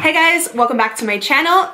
Hey guys, welcome back to my channel.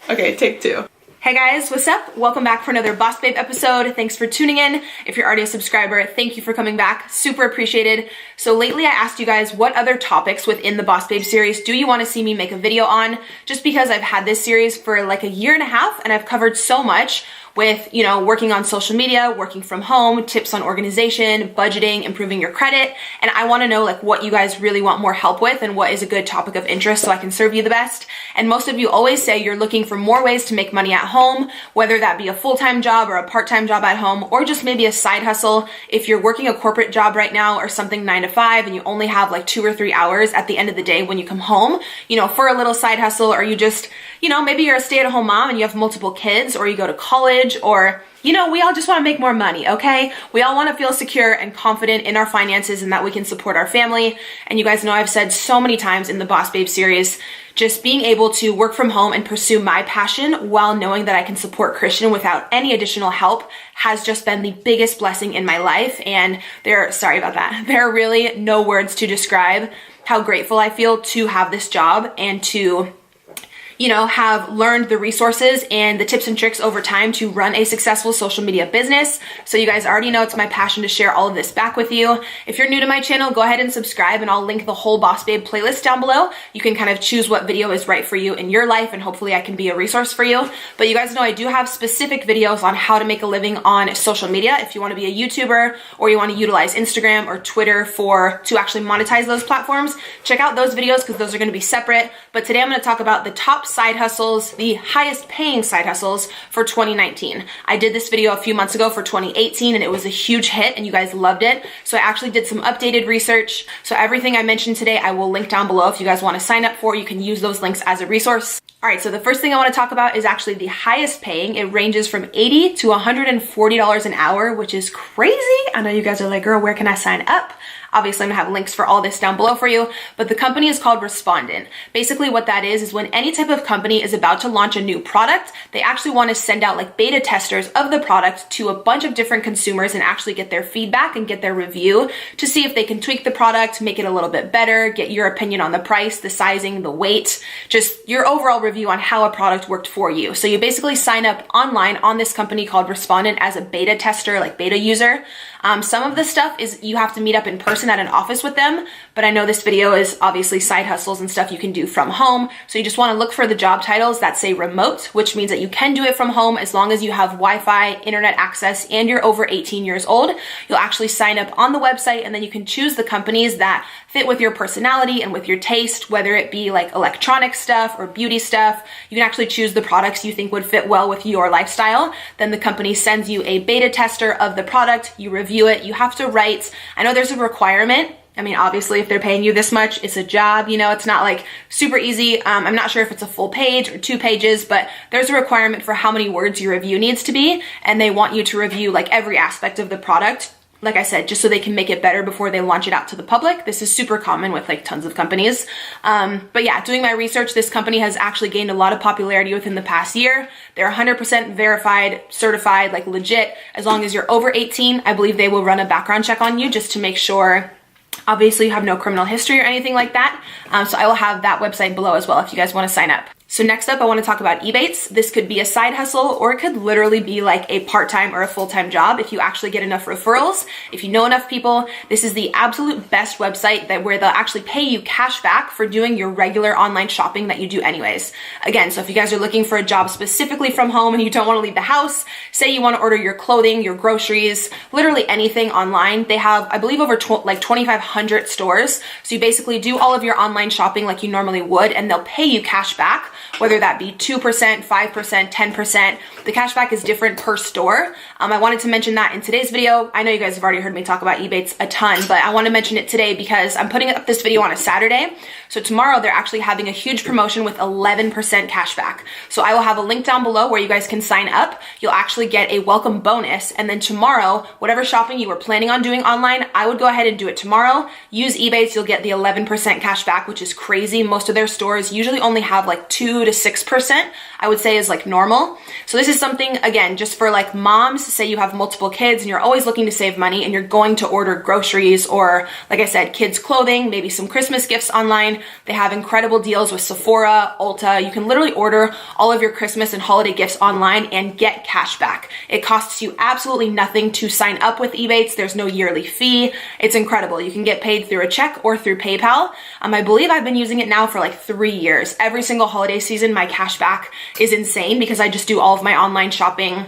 Okay, take two. Hey guys, what's up? Welcome back for another Boss Babe episode. Thanks for tuning in. If you're already a subscriber, thank you for coming back. Super appreciated. So lately I asked you guys what other topics within the Boss Babe series do you want to see me make a video on? Just because I've had this series for like a year and a half and I've covered so much with, you know, working on social media, working from home, tips on organization, budgeting, improving your credit. And I want to know like what you guys really want more help with and what is a good topic of interest so I can serve you the best. And most of you always say you're looking for more ways to make money at home, whether that be a full-time job or a part-time job at home, or just maybe a side hustle. If you're working a corporate job right now or something 9 to 5 and you only have like 2 or 3 hours at the end of the day when you come home, you know, for a little side hustle, or you just, you know, maybe you're a stay-at-home mom and you have multiple kids, or you go to college, or, you know, we all just want to make more money, okay? We all want to feel secure and confident in our finances and that we can support our family. And you guys know I've said so many times in the Boss Babe series, just being able to work from home and pursue my passion while knowing that I can support Christian without any additional help has just been the biggest blessing in my life. And there are really no words to describe how grateful I feel to have this job and to, you know, have learned the resources and the tips and tricks over time to run a successful social media business. So you guys already know it's my passion to share all of this back with you. If you're new to my channel, go ahead and subscribe and I'll link the whole Boss Babe playlist down below. You can kind of choose what video is right for you in your life and hopefully I can be a resource for you. But you guys know I do have specific videos on how to make a living on social media. If you want to be a YouTuber or you want to utilize Instagram or Twitter to actually monetize those platforms, check out those videos because those are going to be separate. But today I'm going to talk about the top side hustles, the highest paying side hustles for 2019. I did this video a few months ago for 2018 and it was a huge hit and you guys loved it. So I actually did some updated research. So everything I mentioned today, I will link down below. If you guys want to sign up for, you can use those links as a resource. All right, so the first thing I want to talk about is actually the highest paying. It ranges from $80 to $140 an hour, which is crazy. I know you guys are like, girl, where can I sign up? Obviously, I'm gonna have links for all this down below for you, but the company is called Respondent. Basically what that is when any type of company is about to launch a new product, they actually wanna send out like beta testers of the product to a bunch of different consumers and actually get their feedback and get their review to see if they can tweak the product, make it a little bit better, get your opinion on the price, the sizing, the weight, just your overall review on how a product worked for you. So you basically sign up online on this company called Respondent as a beta tester, like beta user. Some of the stuff is you have to meet up in person at an office with them, but I know this video is obviously side hustles and stuff you can do from home. So you just want to look for the job titles that say remote, which means that you can do it from home as long as you have Wi-Fi, internet access, and you're over 18 years old. You'll actually sign up on the website and then you can choose the companies that fit with your personality and with your taste, whether it be like electronic stuff or beauty stuff. You can actually choose the products you think would fit well with your lifestyle. Then the company sends you a beta tester of the product, you review it, you have to write, I know there's a requirement. I mean, obviously, if they're paying you this much, it's a job, you know, it's not like super easy. I'm not sure if it's a full page or 2 pages, but there's a requirement for how many words your review needs to be. And they want you to review like every aspect of the product. Like I said, just so they can make it better before they launch it out to the public. This is super common with like tons of companies. But yeah, doing my research, this company has actually gained a lot of popularity within the past year. They're 100% verified, certified, like legit. As long as you're over 18, I believe they will run a background check on you just to make sure obviously you have no criminal history or anything like that. So I will have that website below as well if you guys want to sign up. So next up, I want to talk about Ebates. This could be a side hustle or it could literally be like a part-time or a full-time job if you actually get enough referrals. If you know enough people, this is the absolute best website where they'll actually pay you cash back for doing your regular online shopping that you do anyways. Again, so if you guys are looking for a job specifically from home and you don't want to leave the house, say you want to order your clothing, your groceries, literally anything online, they have, I believe, over like 2,500 stores. So you basically do all of your online shopping like you normally would and they'll pay you cash back, whether that be 2%, 5%, 10%. The cashback is different per store. I wanted to mention that in today's video. I know you guys have already heard me talk about Ebates a ton, but I want to mention it today because I'm putting up this video on a Saturday. So tomorrow they're actually having a huge promotion with 11% cashback. So I will have a link down below where you guys can sign up. You'll actually get a welcome bonus. And then tomorrow, whatever shopping you were planning on doing online, I would go ahead and do it tomorrow. Use Ebates, you'll get the 11% cashback, which is crazy. Most of their stores usually only have like 2 2 to 6%, I would say is like normal. So this is something, again, just for like moms, say you have multiple kids and you're always looking to save money and you're going to order groceries or, like I said, kids clothing, maybe some Christmas gifts online. They have incredible deals with Sephora, Ulta. You can literally order all of your Christmas and holiday gifts online and get cash back. It costs you absolutely nothing to sign up with Ebates. There's no yearly fee. It's incredible. You can get paid through a check or through PayPal. I believe I've been using it now for like 3 years. Every single holiday season, my cash back is insane because I just do all of my online shopping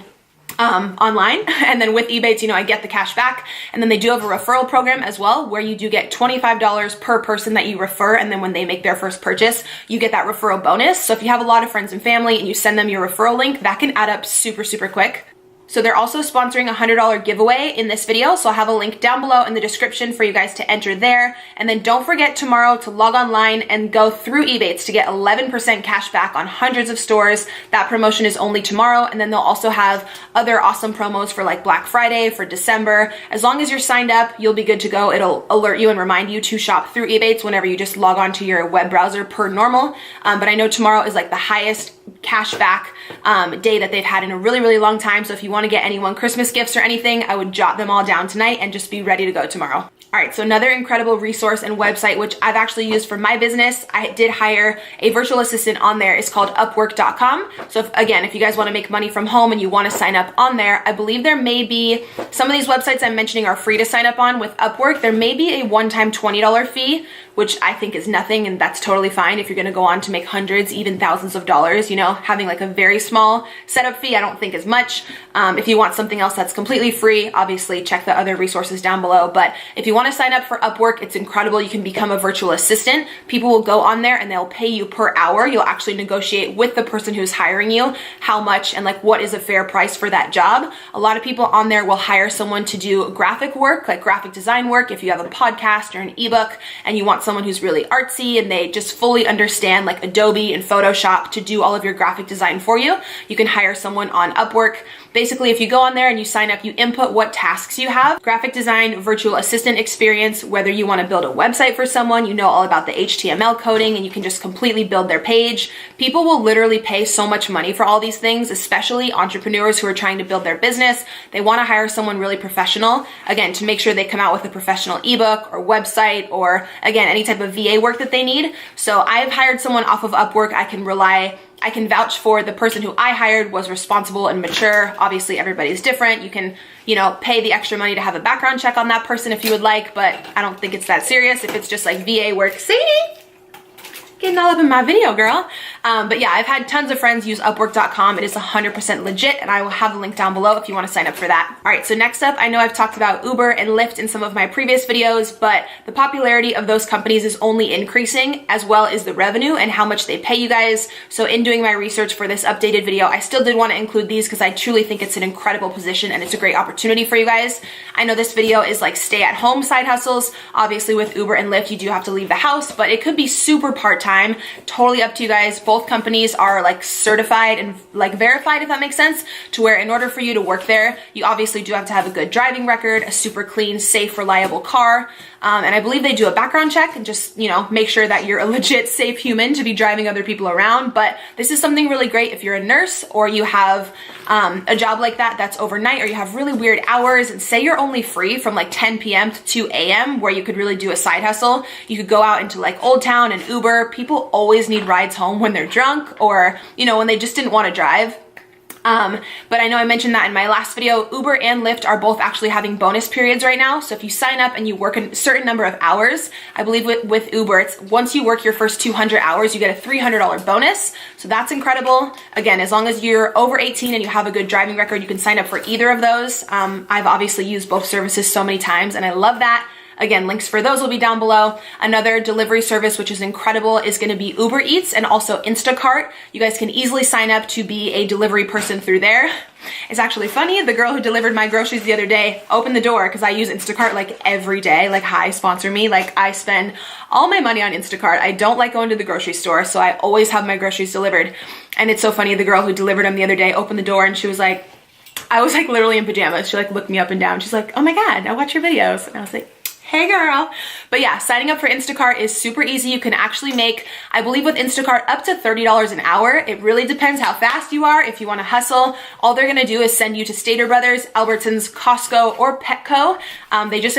online. And then with Ebates, you know, I get the cash back. And then they do have a referral program as well, where you do get $25 per person that you refer. And then when they make their first purchase, you get that referral bonus. So if you have a lot of friends and family and you send them your referral link, that can add up super, super quick. So they're also sponsoring a $100 giveaway in this video. So I'll have a link down below in the description for you guys to enter there. And then don't forget tomorrow to log online and go through Ebates to get 11% cash back on hundreds of stores. That promotion is only tomorrow. And then they'll also have other awesome promos for like Black Friday, for December. As long as you're signed up, you'll be good to go. It'll alert you and remind you to shop through Ebates whenever you just log on to your web browser per normal. But I know tomorrow is like the highest cash back day that they've had in a really, really long time. So if you want to get anyone Christmas gifts or anything, I would jot them all down tonight and just be ready to go tomorrow. All right, so another incredible resource and website, which I've actually used for my business, I did hire a virtual assistant on there, is called Upwork.com. So if you guys want to make money from home and you want to sign up on there, I believe there may be, some of these websites I'm mentioning are free to sign up on. With Upwork, there may be a one-time $20 fee, which I think is nothing, and that's totally fine if you're gonna go on to make hundreds, even thousands of dollars. You know, having like a very small setup fee I don't think is much. If you want something else that's completely free, obviously check the other resources down below. But if you wanna sign up for Upwork, it's incredible. You can become a virtual assistant. People will go on there and they'll pay you per hour. You'll actually negotiate with the person who's hiring you how much and like what is a fair price for that job. A lot of people on there will hire someone to do graphic work, like graphic design work. If you have a podcast or an ebook and you want someone who's really artsy and they just fully understand like Adobe and Photoshop to do all of your graphic design for you, you can hire someone on Upwork. Basically, if you go on there and you sign up, you input what tasks you have, graphic design, virtual assistant experience, whether you want to build a website for someone, you know all about the HTML coding and you can just completely build their page. People will literally pay so much money for all these things, especially entrepreneurs who are trying to build their business. They want to hire someone really professional, again, to make sure they come out with a professional ebook or website or, again, any type of VA work that they need. So I've hired someone off of Upwork. I can vouch for the person who I hired was responsible and mature. Obviously, everybody's different. You can, you know, pay the extra money to have a background check on that person if you would like, but I don't think it's that serious if it's just like VA work. See? Getting all up in my video, girl. But yeah, I've had tons of friends use Upwork.com. It is 100% legit, and I will have the link down below if you want to sign up for that. All right, so next up, I know I've talked about Uber and Lyft in some of my previous videos, but the popularity of those companies is only increasing, as well as the revenue and how much they pay you guys. So in doing my research for this updated video, I still did want to include these because I truly think it's an incredible position and it's a great opportunity for you guys. I know this video is like stay-at-home side hustles. Obviously, with Uber and Lyft, you do have to leave the house, but it could be super part-time. Totally up to you guys. Both companies are like certified and like verified, if that makes sense, to where in order for you to work there, you obviously do have to have a good driving record, a super clean, safe, reliable car. And I believe they do a background check and just, you know, make sure that you're a legit safe human to be driving other people around. But this is something really great if you're a nurse or you have a job like that that's overnight, or you have really weird hours, and say you're only free from like 10 p.m. to 2 a.m. where you could really do a side hustle. You could go out into like Old Town and Uber. People always need rides home when they're drunk or, you know, when they just didn't want to drive. But I know I mentioned that in my last video. Uber and Lyft are both actually having bonus periods right now. So if you sign up and you work a certain number of hours, I believe with Uber, it's once you work your first 200 hours, you get a $300 bonus. So that's incredible. Again, as long as you're over 18 and you have a good driving record, you can sign up for either of those. I've obviously used both services so many times and I love that. Again, links for those will be down below. Another delivery service, which is incredible, is going to be Uber Eats and also Instacart. You guys can easily sign up to be a delivery person through there. It's actually funny. The girl who delivered my groceries the other day opened the door because I use Instacart like every day. Like, hi, sponsor me. Like, I spend all my money on Instacart. I don't like going to the grocery store, so I always have my groceries delivered. And it's so funny. The girl who delivered them the other day opened the door and she was like, I was like literally in pajamas. She like looked me up and down. She's like, oh my God, I watch your videos. And I was like, Hey girl. But yeah, signing up for Instacart is super easy. You can actually make, I believe with Instacart, up to $30 an hour. It really depends how fast you are. If you want to hustle, all they're going to do is send you to Stater Brothers, Albertsons, Costco, or Petco. They just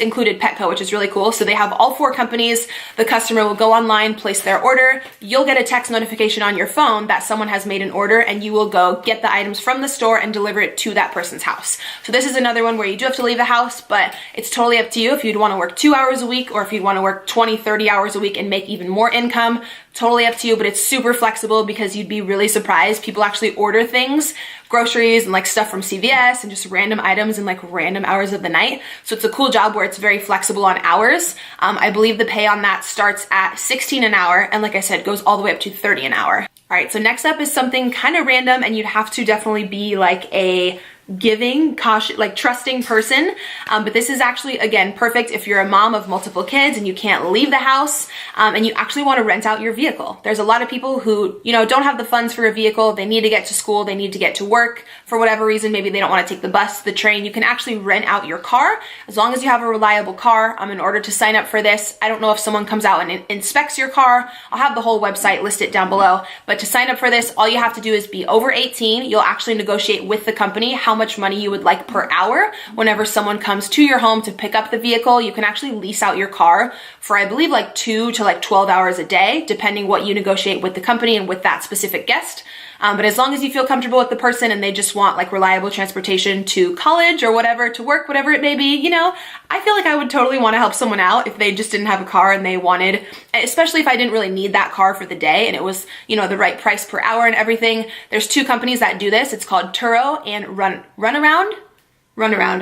included Petco, which is really cool. So they have all 4 companies. The customer will go online, place their order. You'll get a text notification on your phone that someone has made an order, and you will go get the items from the store and deliver it to that person's house. So this is another one where you do have to leave the house, but it's totally up to you if you'd want to work 2 hours a week or if you'd want to work 20, 30 hours a week and make even more income. Totally up to you, but it's super flexible because you'd be really surprised. People actually order things, groceries and like stuff from CVS and just random items in like random hours of the night. So it's a cool job where it's very flexible on hours. I believe the pay on that starts at $16 an hour. And like I said, goes all the way up to $30 an hour. All right, so next up is something kind of random, and you'd have to definitely be like a giving, cautious, like trusting person. But this is actually, again, perfect if you're a mom of multiple kids and you can't leave the house and you actually want to rent out your vehicle. There's a lot of people who, you know, don't have the funds for a vehicle. They need to get to school. They need to get to work for whatever reason. Maybe they don't want to take the bus, the train. You can actually rent out your car as long as you have a reliable car. In order to sign up for this, I don't know if someone comes out and inspects your car. I'll have the whole website listed down below. But to sign up for this, all you have to do is be over 18. You'll actually negotiate with the company how much money you would like per hour. Whenever someone comes to your home to pick up the vehicle, you can actually lease out your car for, I believe, like 2 to like 12 hours a day, depending what you negotiate with the company and with that specific guest. But as long as you feel comfortable with the person and they just want like reliable transportation to college or whatever, to work, whatever it may be, you know, I feel like I would totally want to help someone out if they just didn't have a car and they wanted, especially if I didn't really need that car for the day and it was, you know, the right price per hour and everything. There's 2 companies that do this. It's called Turo and Runaround,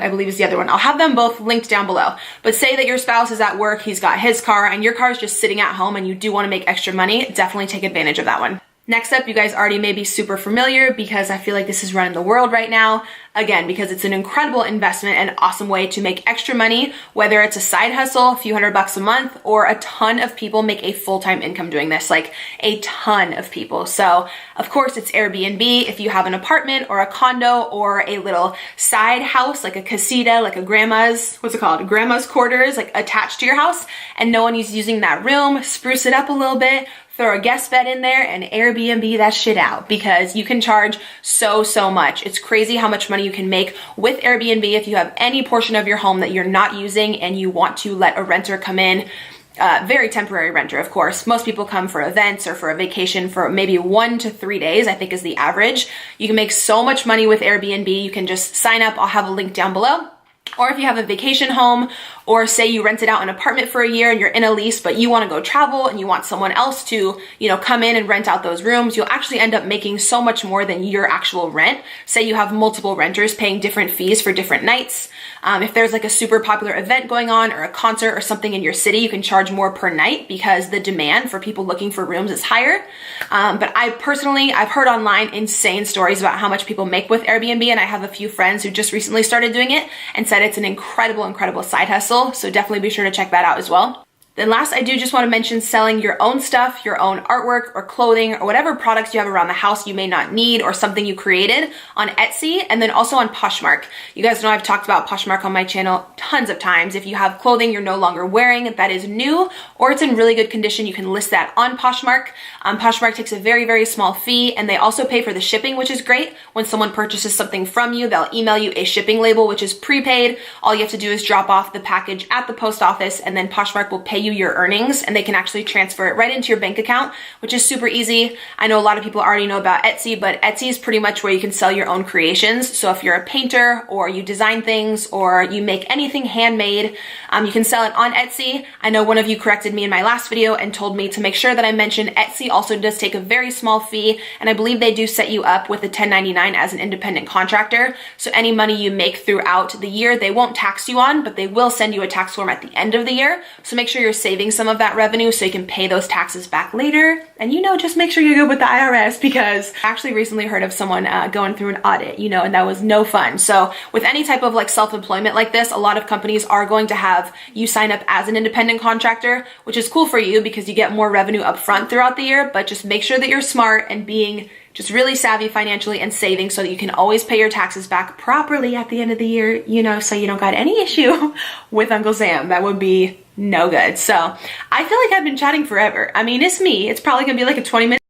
I believe is the other one. I'll have them both linked down below. But say that your spouse is at work, he's got his car, and your car is just sitting at home and you do want to make extra money, definitely take advantage of that one. Next up, you guys already may be super familiar because I feel like this is running the world right now. Again, because it's an incredible investment and awesome way to make extra money, whether it's a side hustle, a few $100 a month, or a ton of people make a full-time income doing this, like a ton of people. So of course it's Airbnb. If you have an apartment or a condo or a little side house, like a casita, like a grandma's quarters, like attached to your house, and no one is using that room, spruce it up a little bit, throw a guest bed in there and Airbnb that shit out because you can charge so much. It's crazy how much money you can make with Airbnb if you have any portion of your home that you're not using and you want to let a renter come in. Very temporary renter, of course. Most people come for events or for a vacation for maybe 1 to 3 days, I think is the average. You can make so much money with Airbnb. You can just sign up. I'll have a link down below. Or if you have a vacation home, or say you rented out an apartment for a year and you're in a lease, but you want to go travel and you want someone else to, you know, come in and rent out those rooms, you'll actually end up making so much more than your actual rent. Say you have multiple renters paying different fees for different nights. If there's like a super popular event going on or a concert or something in your city, you can charge more per night because the demand for people looking for rooms is higher. But I've heard online insane stories about how much people make with Airbnb, and I have a few friends who just recently started doing it and said it's an incredible side hustle. So definitely be sure to check that out as well. Then last, I do just want to mention selling your own stuff, your own artwork or clothing or whatever products you have around the house you may not need or something you created on Etsy, and then also on Poshmark. You guys know I've talked about Poshmark on my channel tons of times. If you have clothing you're no longer wearing that is new or it's in really good condition, you can list that on Poshmark. Poshmark takes a very small fee, and they also pay for the shipping, which is great. When someone purchases something from you, they'll email you a shipping label, which is prepaid. All you have to do is drop off the package at the post office, and then Poshmark will pay you your earnings, and they can actually transfer it right into your bank account, which is super easy. I know a lot of people already know about Etsy, but Etsy is pretty much where you can sell your own creations. So if you're a painter or you design things or you make anything handmade, you can sell it on Etsy. I know one of you corrected me in my last video and told me to make sure that I mention Etsy also does take a very small fee, and I believe they do set you up with a 1099 as an independent contractor. So any money you make throughout the year, they won't tax you on, but they will send you a tax form at the end of the year. So make sure you're just saving some of that revenue so you can pay those taxes back later. And just make sure you're good with the IRS, because I actually recently heard of someone going through an audit, and that was no fun. So with any type of like self-employment like this, a lot of companies are going to have you sign up as an independent contractor, which is cool for you because you get more revenue up front throughout the year, but just make sure that you're smart and being just really savvy financially and saving so that you can always pay your taxes back properly at the end of the year, so you don't got any issue with Uncle Sam. That would be no good. So I feel like I've been chatting forever. I mean, it's me. It's probably gonna be like a 20-minute